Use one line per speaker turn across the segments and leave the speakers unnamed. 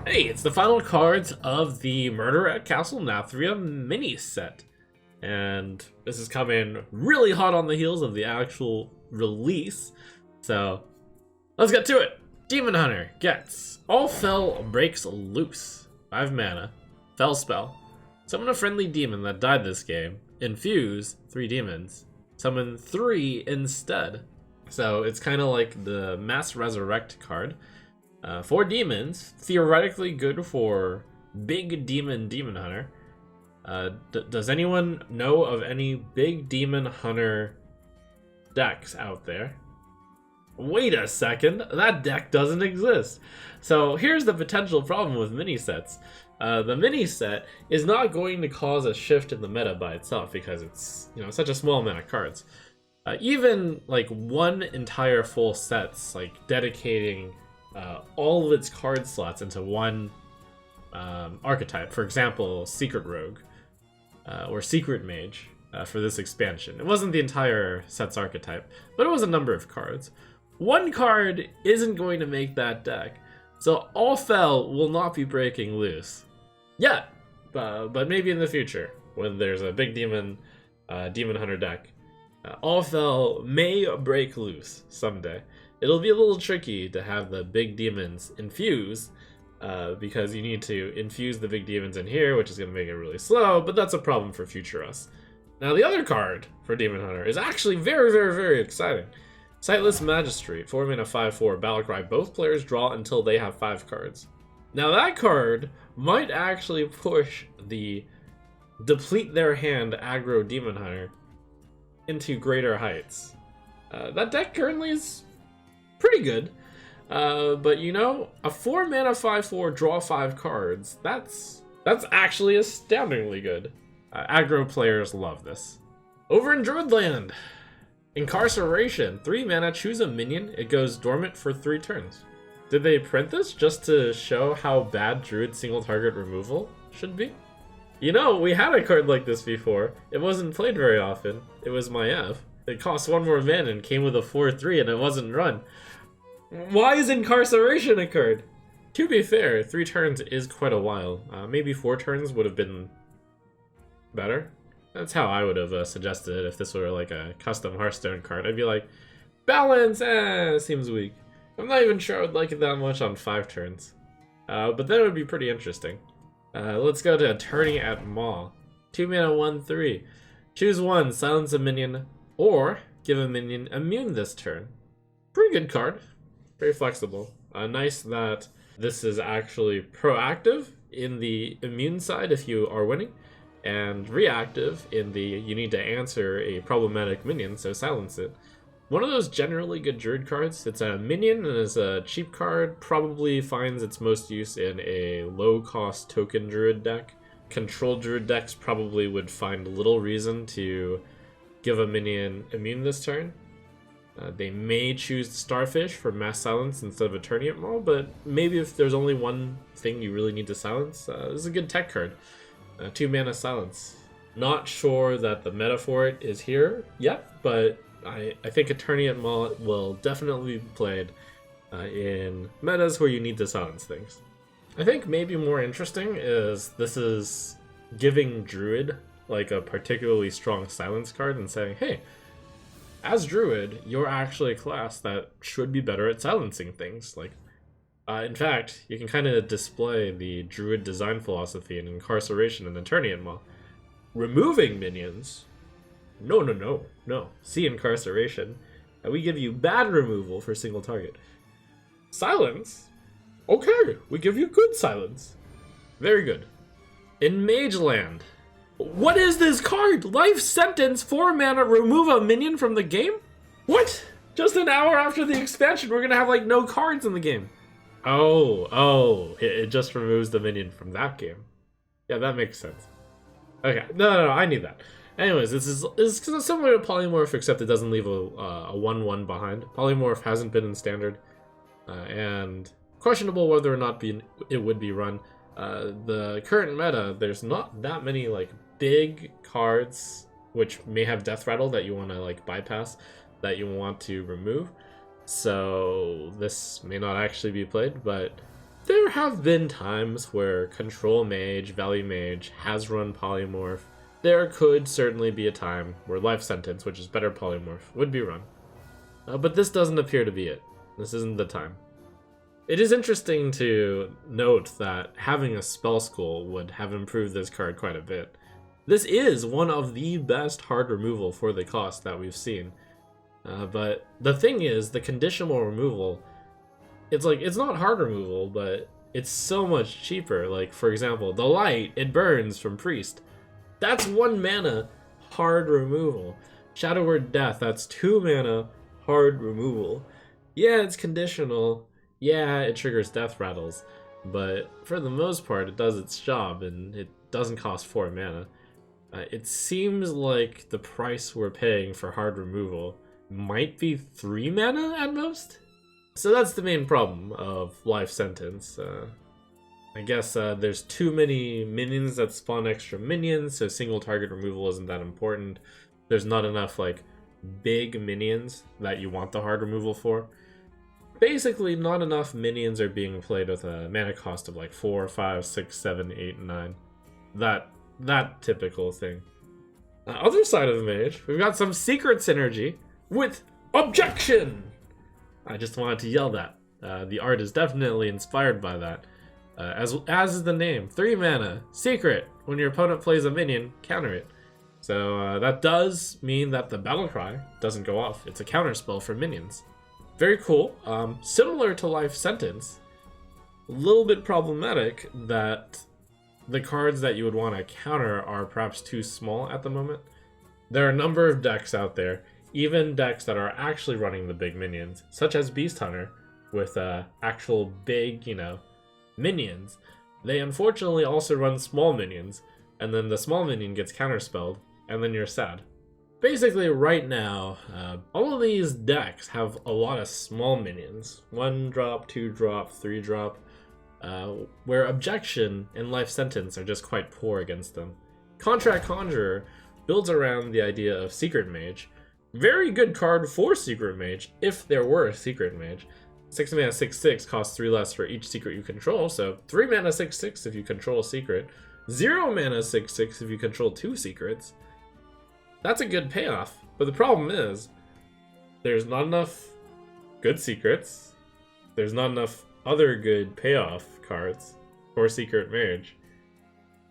Hey, it's the final cards of the Murder at Castle Nathria mini set. And this is coming really hot on the heels of the actual release. So, let's get to it. Demon Hunter gets All Fel Breaks Loose. 5 mana. Fel spell. Summon a friendly demon that died this game. Infuse 3 demons. Summon 3 instead. So, it's kind of like the Mass Resurrect card. 4 demons, theoretically good for big demon hunter. Does anyone know of any big demon hunter decks out there? Wait a second, that deck doesn't exist. So here's the potential problem with mini sets. The mini set is not going to cause a shift in the meta by itself because it's such a small amount of cards. Even like one entire full set's like dedicating all of its card slots into one archetype. For example, Secret Rogue or Secret Mage for this expansion. It wasn't the entire set's archetype, but it was a number of cards. One card isn't going to make that deck, so All Fel will not be breaking loose yet, but maybe in the future when there's a big demon hunter deck. All Fel may break loose someday. It'll be a little tricky to have the big demons infuse because you need to infuse the big demons in here, which is going to make it really slow, but that's a problem for future us. Now, the other card for Demon Hunter is actually very, very, very exciting. Sightless Magistrate, 4 mana 5/4, Battlecry. Both players draw until they have 5 cards. Now, that card might actually push the deplete their hand aggro Demon Hunter into greater heights. That deck currently is pretty good, but a 4 mana 5/4 draw 5 cards, that's actually astoundingly good. Aggro players love this. Over in Druid land, Incarceration, 3 mana, choose a minion, it goes dormant for 3 turns. Did they print this just to show how bad Druid single target removal should be? We had a card like this before. It wasn't played very often. It was Maiev. It cost 1 more mana and came with a 4/3 and it wasn't run. Why is Incarceration a card? To be fair, 3 turns is quite a while. Maybe 4 turns would have been better. That's how I would have suggested it if this were like a custom Hearthstone card. I'd be like, balance, seems weak. I'm not even sure I would like it that much on 5 turns. But that would be pretty interesting. Let's go to Attorney at Maw. 2 mana 1/3. Choose 1, silence a minion, or give a minion immune this turn. Pretty good card. Very flexible. Nice that this is actually proactive in the immune side if you are winning, and reactive in the you need to answer a problematic minion, so silence it. One of those generally good Druid cards. It's a minion and is a cheap card, probably finds its most use in a low-cost token Druid deck. Control Druid decks probably would find little reason to give a minion immune this turn. They may choose Starfish for mass silence instead of Attorney at Maw, but maybe if there's only one thing you really need to silence, this is a good tech card. 2 mana silence. Not sure that the meta for it is here yet, but I think Attorney at Maw will definitely be played in metas where you need to silence things. I think maybe more interesting is this is giving Druid like a particularly strong silence card and saying, hey, as Druid, you're actually a class that should be better at silencing things. In fact, you can kind of display the Druid design philosophy in Incarceration and Attorney at Maw. Removing minions? No. See Incarceration. And we give you bad removal for single target. Silence? Okay, we give you good silence. Very good. In Mage land, what is this card? Life Sentence, 4 mana, remove a minion from the game? What? Just an hour after the expansion, we're gonna have like no cards in the game. Oh, it just removes the minion from that game. Yeah, that makes sense. Okay, no, I need that. Anyways, this is similar to Polymorph, except it doesn't leave a 1/1 behind. Polymorph hasn't been in Standard, and questionable whether or not it would be run. The current meta, there's not that many like big cards which may have Death Rattle that you want to like bypass, that you want to remove. So this may not actually be played, but there have been times where Control Mage, Value Mage has run Polymorph. There could certainly be a time where Life Sentence, which is better Polymorph, would be run. But this doesn't appear to be it. This isn't the time. It is interesting to note that having a Spell School would have improved this card quite a bit. This is one of the best hard removal for the cost that we've seen. But the thing is, the conditional removal, it's not hard removal, but it's so much cheaper. Like, for example, the light, it burns from Priest. That's 1 mana hard removal. Shadow Word Death, that's 2 mana hard removal. Yeah, it's conditional. Yeah, it triggers death rattles. But for the most part, it does its job, and it doesn't cost 4 mana. It seems like the price we're paying for hard removal might be 3 mana at most? So that's the main problem of Life Sentence. I guess there's too many minions that spawn extra minions, so single target removal isn't that important. There's not enough like big minions that you want the hard removal for. Basically, not enough minions are being played with a mana cost of like 4, 5, 6, 7, 8, 9. That typical thing. Other side of the Mage, we've got some secret synergy with Objection! I just wanted to yell that. The art is definitely inspired by that. As is the name, 3 mana, secret. When your opponent plays a minion, counter it. So that does mean that the battle cry doesn't go off. It's a counter spell for minions. Very cool. Similar to Life Sentence, a little bit problematic that the cards that you would want to counter are perhaps too small at the moment. There are a number of decks out there, even decks that are actually running the big minions, such as Beast Hunter, with actual big, minions. They unfortunately also run small minions, and then the small minion gets counterspelled, and then you're sad. Basically, right now, all of these decks have a lot of small minions. 1 drop, 2 drop, 3 drop, where Objection and Life Sentence are just quite poor against them. Contract Conjurer builds around the idea of Secret Mage. Very good card for Secret Mage, if there were a Secret Mage. 6 mana 6/6 costs 3 less for each secret you control, so 3 mana 6/6 if you control a secret, 0 mana 6/6 if you control 2 secrets. That's a good payoff, but the problem is, there's not enough good secrets, there's not enough other good payoff cards for Secret Mage,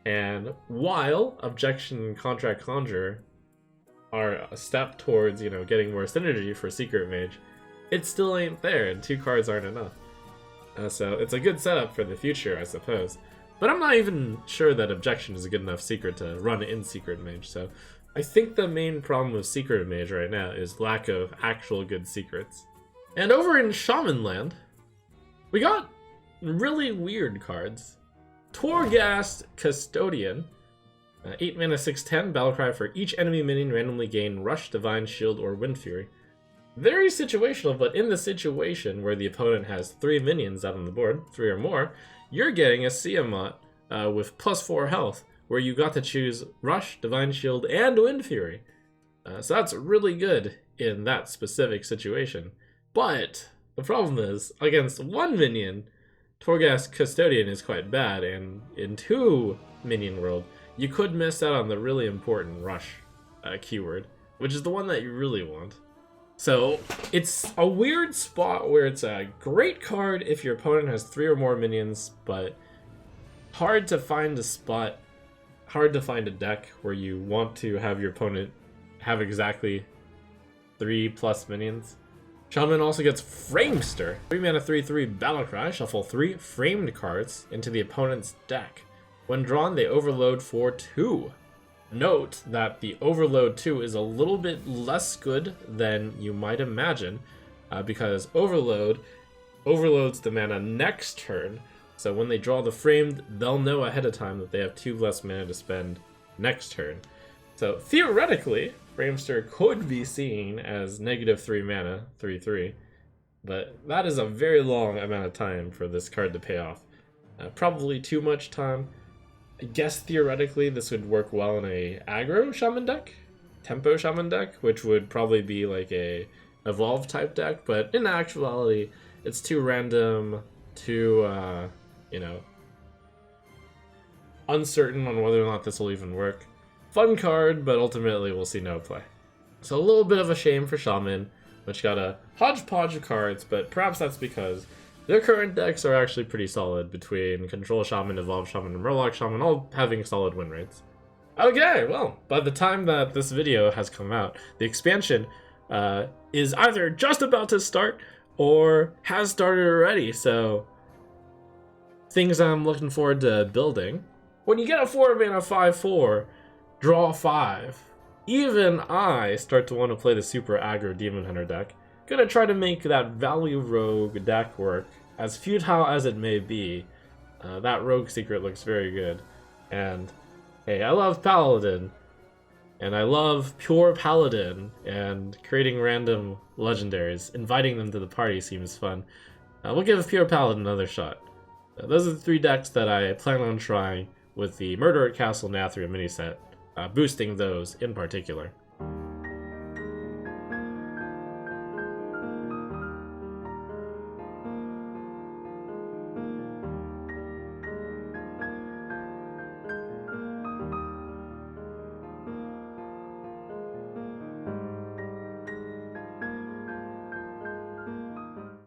and while Objection and Contract Conjurer are a step towards, getting more synergy for Secret Mage, it still ain't there, and 2 cards aren't enough. So it's a good setup for the future, I suppose. But I'm not even sure that Objection is a good enough secret to run in Secret Mage, so I think the main problem with Secret Mage right now is lack of actual good secrets. And over in Shaman Land, we got really weird cards. Torghast Custodian, 8 mana 6/10, battlecry for each enemy minion randomly gain Rush, Divine Shield, or Wind Fury. Very situational, but in the situation where the opponent has 3 minions out on the board, 3 or more, you're getting a Tiamat with +4 health, where you got to choose Rush, Divine Shield, and Wind Fury. So that's really good in that specific situation. But the problem is, against 1 minion, Torghast Custodian is quite bad, and in 2 minion world, you could miss out on the really important Rush keyword, which is the one that you really want. So it's a weird spot where it's a great card if your opponent has 3 or more minions, but hard to find a deck where you want to have your opponent have exactly 3+ minions. Shaman also gets Framester. 3 mana 3/3 battlecry, shuffle 3 framed cards into the opponent's deck. When drawn, they overload for 2. Note that the Overload 2 is a little bit less good than you might imagine, because overloads the mana next turn, so when they draw the framed, they'll know ahead of time that they have 2 less mana to spend next turn. So theoretically, Framester could be seen as -3 mana, 3/3, but that is a very long amount of time for this card to pay off. Probably too much time. I guess theoretically this would work well in a aggro Shaman deck, tempo Shaman deck, which would probably be like a evolve type deck, but in actuality it's too random, too you know, uncertain on whether or not this will even work. Fun card, but ultimately we'll see no play. So a little bit of a shame for Shaman, which got a hodgepodge of cards, but perhaps that's because their current decks are actually pretty solid between Control Shaman, Evolve Shaman, and Murloc Shaman, all having solid win rates. Okay, well, by the time that this video has come out, the expansion is either just about to start or has started already, so things I'm looking forward to building. When you get a 4-mana 5/4, draw 5, even I start to want to play the super aggro Demon Hunter deck. Gonna try to make that Value Rogue deck work, as futile as it may be. That Rogue secret looks very good, and hey, I love Paladin, and I love pure Paladin, and creating random legendaries. Inviting them to the party seems fun. We'll give pure Paladin another shot. Those are the 3 decks that I plan on trying with the Murder at Castle Nathria mini set, boosting those in particular.